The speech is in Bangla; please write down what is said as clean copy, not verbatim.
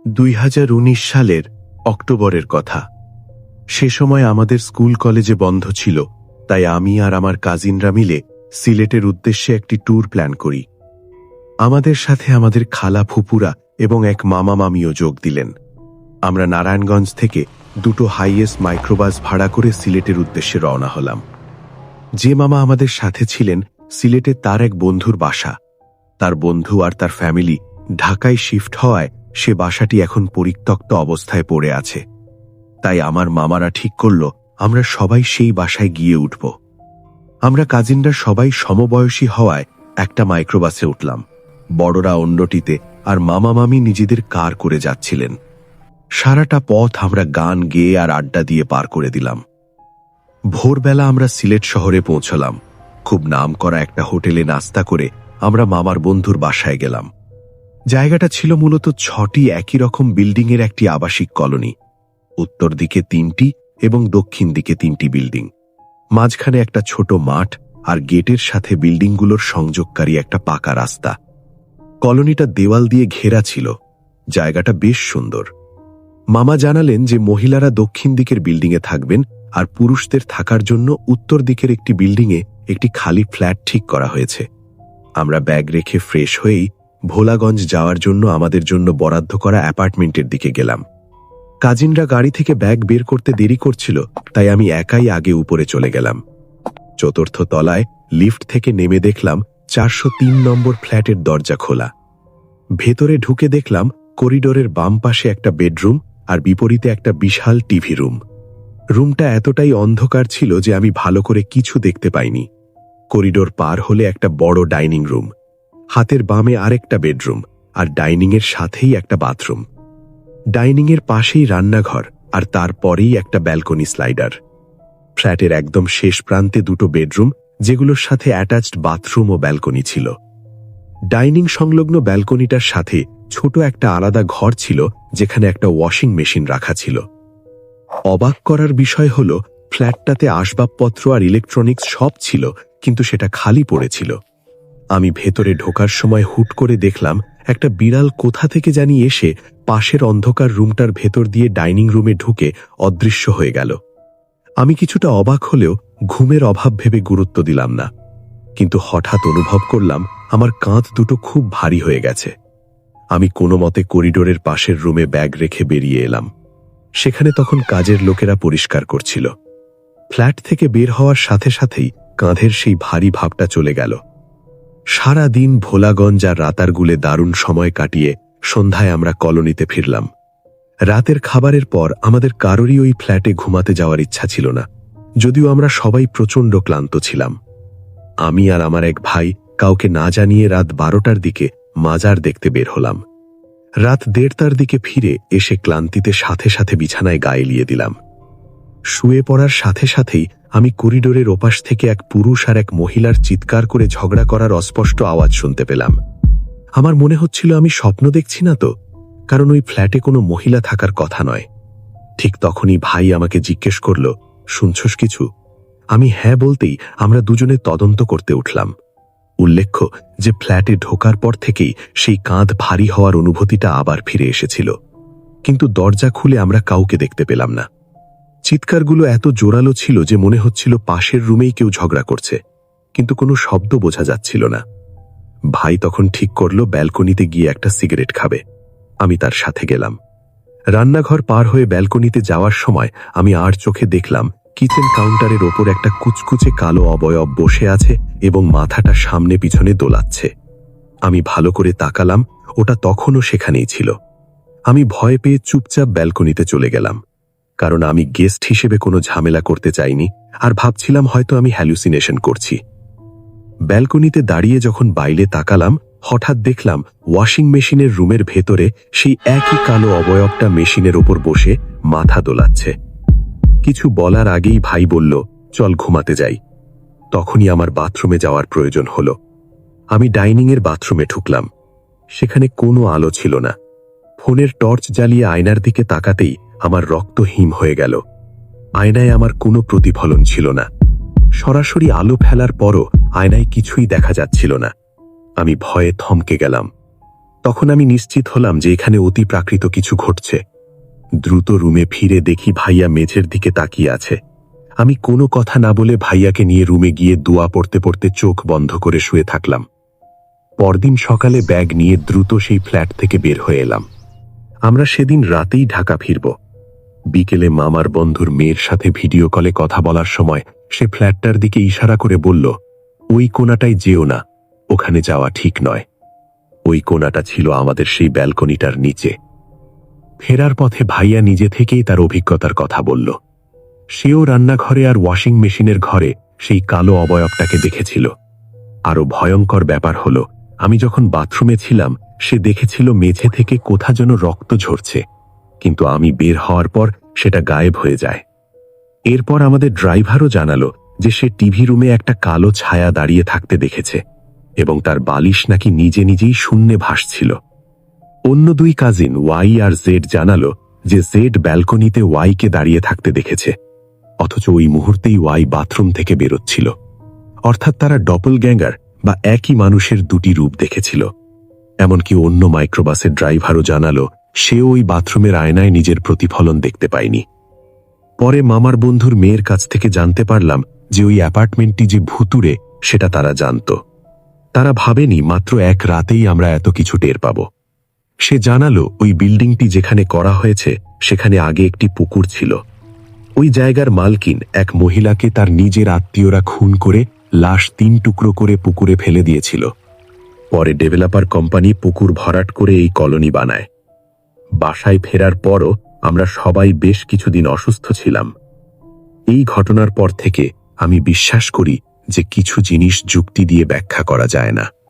2019 সালের অক্টোবরের কথা। সে সময় আমাদের স্কুল কলেজে বন্ধ ছিল, তাই আমি আর আমার কাজিনরা মিলে সিলেটের উদ্দেশ্যে একটি ট্যুর প্ল্যান করি। আমাদের সাথে আমাদের খালা ফুপুরা এবং এক মামা মামিও যোগ দিলেন। আমরা নারায়ণগঞ্জ থেকে দুটো হাইএস মাইক্রোবাস ভাড়া করে সিলেটের উদ্দেশ্যে রওনা হলাম। যে মামা আমাদের সাথে ছিলেন, সিলেটে তার এক বন্ধুর বাসা। তার বন্ধু আর তার ফ্যামিলি ঢাকায় শিফট হওয়ায় সে বাসাটি এখন পরিত্যক্ত অবস্থায় পড়ে আছে। তাই আমার মামারা ঠিক করল আমরা সবাই সেই বাসায় গিয়ে উঠব। আমরা কাজিনরা সবাই সমবয়সী হওয়ায় একটা মাইক্রোবাসে উঠলাম, বড়রা অন্যটিতে, আর মামা মামি নিজেদের কার করে যাচ্ছিলেন। সারাটা পথ আমরা গান গেয়ে আর আড্ডা দিয়ে পার করে দিলাম। ভোরবেলা আমরা সিলেট শহরে পৌঁছলাম। খুব নামকরা একটা হোটেলে নাস্তা করে আমরা মামার বন্ধুর বাসায় গেলাম। জায়গাটা ছিল মূলত 6টি একই রকম বিল্ডিংয়ের একটি আবাসিক কলোনি। উত্তর দিকে 3টি এবং দক্ষিণ দিকে 3টি বিল্ডিং, মাঝখানে একটা ছোট মাঠ, আর গেটের সাথে বিল্ডিংগুলোর সংযোগকারী একটা পাকা রাস্তা। কলোনিটা দেওয়াল দিয়ে ঘেরা ছিল। জায়গাটা বেশ সুন্দর। মামা জানালেন যে মহিলারা দক্ষিণ দিকের বিল্ডিংয়ে থাকবেন, আর পুরুষদের থাকার জন্য উত্তর দিকের একটি বিল্ডিংয়ে একটি খালি ফ্ল্যাট ঠিক করা হয়েছে। আমরা ব্যাগ রেখে ফ্রেশ হয়েই ভোলাগঞ্জ যাওয়ার জন্য আমাদের জন্য বরাদ্দ করা অ্যাপার্টমেন্টের দিকে গেলাম। কাজিনরা গাড়ি থেকে ব্যাগ বের করতে দেরি করছিল, তাই আমি একাই আগে উপরে চলে গেলাম। 4র্থ তলায় লিফট থেকে নেমে দেখলাম 403 নম্বর ফ্ল্যাটের দরজা খোলা। ভেতরে ঢুকে দেখলাম করিডোরের বাম পাশে একটা বেডরুম আর বিপরীতে একটা বিশাল টিভি রুম। রুমটা এতটাই অন্ধকার ছিল যে আমি ভালো করে কিছু দেখতে পাইনি। করিডোর পার হলে একটা বড় ডাইনিং রুম, হাতের বামে আরেকটা বেডরুম, আর ডাইনিংয়ের সাথেই একটা বাথরুম। ডাইনিংয়ের পাশেই রান্নাঘর, আর তারপরেই একটা ব্যালকনি স্লাইডার। ফ্ল্যাটের একদম শেষ প্রান্তে দুটো বেডরুম, যেগুলোর সাথে অ্যাটাচড বাথরুম ও ব্যালকনি ছিল। ডাইনিং সংলগ্ন ব্যালকনিটার সাথে ছোট একটা আলাদা ঘর ছিল, যেখানে একটা ওয়াশিং মেশিন রাখা ছিল। অবাক করার বিষয় হল, ফ্ল্যাটটাতে আসবাবপত্র আর ইলেকট্রনিক্স সব ছিল, কিন্তু সেটা খালি পড়েছিল। আমি ভেতরে ঢোকার সময় হুট করে দেখলাম একটা বিড়াল কোথা থেকে জানি এসে পাশের অন্ধকার রুমটার ভেতর দিয়ে ডাইনিং রুমে ঢুকে অদৃশ্য হয়ে গেল। আমি কিছুটা অবাক হলেও ঘুমের অভাব ভেবে গুরুত্ব দিলাম না, কিন্তু হঠাৎ অনুভব করলাম আমার কাঁধ দুটো খুব ভারী হয়ে গেছে। আমি কোনো মতে করিডোরের পাশের রুমে ব্যাগ রেখে বেরিয়ে এলাম। সেখানে তখন কাজের লোকেরা পরিষ্কার করছিল। ফ্ল্যাট থেকে বের হওয়ার সাথে সাথেই কাঁধের সেই ভারী ভাবটা চলে গেল। সারা দিন ভোলাগঞ্জ আর রাতারগুলে দারুণ সময় কাটিয়ে সন্ধ্যায় আমরা কলোনিতে ফিরলাম। রাতের খাবারের পর আমাদের কারোরই ওই ফ্ল্যাটে ঘুমাতে যাওয়ার ইচ্ছা ছিল না, যদিও আমরা সবাই প্রচণ্ড ক্লান্ত ছিলাম। আমি আর আমার এক ভাই কাউকে না জানিয়ে রাত 12টার দিকে মাজার দেখতে বের হলাম। রাত 1:30টার দিকে ফিরে এসে ক্লান্তিতে সাথে সাথে বিছানায় গা এলিয়ে দিলাম। শুয়ে পড়ার সাথে সাথেই আমি করিডোরের ওপাশ থেকে এক পুরুষ আর এক মহিলার চিৎকার করে ঝগড়া করার অস্পষ্ট আওয়াজ শুনতে পেলাম। আমার মনে হচ্ছিল আমি স্বপ্ন দেখছি না তো, কারণ ওই ফ্ল্যাটে কোনো মহিলা থাকার কথা নয়। ঠিক তখনই ভাই আমাকে জিজ্ঞেস করল, শুনছস কিছু? আমি হ্যাঁ বলতেই আমরা দুজনে তদন্ত করতে উঠলাম। উল্লেখ্য যে ফ্ল্যাটে ঢোকার পর থেকেই সেই কাঁধ ভারী হওয়ার অনুভূতিটা আবার ফিরে এসেছিল, কিন্তু দরজা খুলে আমরা কাউকে দেখতে পেলাম না। চিৎকারগুলো এত জোরালো ছিল যে মনে হচ্ছিল পাশের রুমেই কেউ ঝগড়া করছে, কিন্তু কোনো শব্দ বোঝা যাচ্ছিল না। ভাই তখন ঠিক করল ব্যালকনিতে গিয়ে একটা সিগারেট খাবে। আমি তার সাথে গেলাম। রান্নাঘর পার হয়ে ব্যালকনিতে যাওয়ার সময় আমি আর চোখে দেখলাম কিচেন কাউন্টারের ওপর একটা কুচকুচে কালো অবয়ব বসে আছে এবং মাথাটা সামনে পিছনে দোলাচ্ছে। আমি ভালো করে তাকালাম, ওটা তখনও সেখানেই ছিল। আমি ভয় পেয়ে চুপচাপ ব্যালকনিতে চলে গেলাম, কারণ আমি গেস্ট হিসেবে কোনো ঝামেলা করতে চাইনি, আর ভাবছিলাম হয়তো আমি হ্যালুসিনেশন করছি। ব্যালকনিতে দাঁড়িয়ে যখন বাইরে তাকালাম, হঠাৎ দেখলাম ওয়াশিং মেশিনের রুমের ভেতরে সেই একই কালো অবয়বটা মেশিনের ওপর বসে মাথা দোলাচ্ছে। কিছু বলার আগেই ভাই বলল, চল ঘুমাতে যাই। তখনই আমার বাথরুমে যাওয়ার প্রয়োজন হলো। আমি ডাইনিংয়ের বাথরুমে ঢুকলাম। সেখানে কোনো আলো ছিল না। ফোনের টর্চ জ্বালিয়ে আয়নার দিকে তাকাতেই আমার রক্ত হিম হয়ে গেল। আয়নায় আমার কোনো প্রতিফলন ছিল না। সরাসরি আলো ফেলার পরও আয়নায় কিছুই দেখা যাচ্ছিল না। আমি ভয়ে থমকে গেলাম। তখন আমি নিশ্চিত হলাম যে এখানে অতি প্রাকৃত কিছু ঘটছে। দ্রুত রুমে ফিরে দেখি ভাইয়া মেঝের দিকে তাকিয়ে আছে। আমি কোনো কথা না বলে ভাইয়াকে নিয়ে রুমে গিয়ে দোয়া পড়তে পড়তে চোখ বন্ধ করে শুয়ে থাকলাম। পরদিন সকালে ব্যাগ নিয়ে দ্রুত সেই ফ্ল্যাট থেকে বের হয়ে এলাম। আমরা সেদিন রাতেই ঢাকা ফিরব। বিকেলে মামার বন্ধুর মেয়ের সাথে ভিডিও কলে কথা বলার সময় সে ফ্ল্যাটটার দিকে ইশারা করে বলল, ওই কোণাটায় যেও না, ওখানে যাওয়া ঠিক নয়। ওই কোণাটা ছিল আমাদের সেই ব্যালকনিটার নিচে। ফেরার পথে ভাইয়া নিজে থেকেই তার অভিজ্ঞতার কথা বলল। সেও রান্নাঘরে আর ওয়াশিং মেশিনের ঘরে সেই কালো অবয়বটাকে দেখেছিল। আরো ভয়ঙ্কর ব্যাপার হলো, আমি যখন বাথরুমে ছিলাম সে দেখেছিল মেঝে থেকে কোথা যেন রক্ত ঝরছে, কিন্তু আমি বের হওয়ার পর সেটা গায়েব হয়ে যায়। এরপর আমাদের ড্রাইভারও জানালো যে সে টিভি রুমে একটা কালো ছায়া দাঁড়িয়ে থাকতে দেখেছে এবং তার বালিশ নাকি নিজে নিজেই শূন্যে ভাসছিল। অন্য দুই কাজিন ওয়াই আর জেড জানালো যে জেড ব্যালকনিতে ওয়াইকে দাঁড়িয়ে থাকতে দেখেছে, অথচ ওই মুহূর্তেই ওয়াই বাথরুম থেকে বেরোচ্ছিল। অর্থাৎ তারা ডপলগ্যাঙ্গার বা একই মানুষের দুটি রূপ দেখেছিল। এমনকি অন্য মাইক্রোবাসের ড্রাইভারও জানালো সেও ওই বাথরুমের আয়নায় নিজের প্রতিফলন দেখতে পায়নি। পরে মামার বন্ধুর মেয়ের কাছ থেকে জানতে পারলাম যে ওই অ্যাপার্টমেন্টটি যে ভুতুড়ে সেটা তারা জানত। তারা ভাবেনি মাত্র এক রাতেই আমরা এত কিছু টের পাব। সে জানালো ওই বিল্ডিংটি যেখানে করা হয়েছে সেখানে আগে একটি পুকুর ছিল। ওই জায়গার মালকিন এক মহিলাকে তার নিজের আত্মীয়রা খুন করে লাশ 3 টুকরো করে পুকুরে ফেলে দিয়েছিল। পরে ডেভেলপার কোম্পানি পুকুর ভরাট করে এই কলোনি বানায়। বাসায় ফেরার পরও আমরা সবাই বেশ কিছুদিন অসুস্থ ছিলাম। এই ঘটনার পর থেকে আমি বিশ্বাস করি যে কিছু জিনিস যুক্তি দিয়ে ব্যাখ্যা করা যায় না।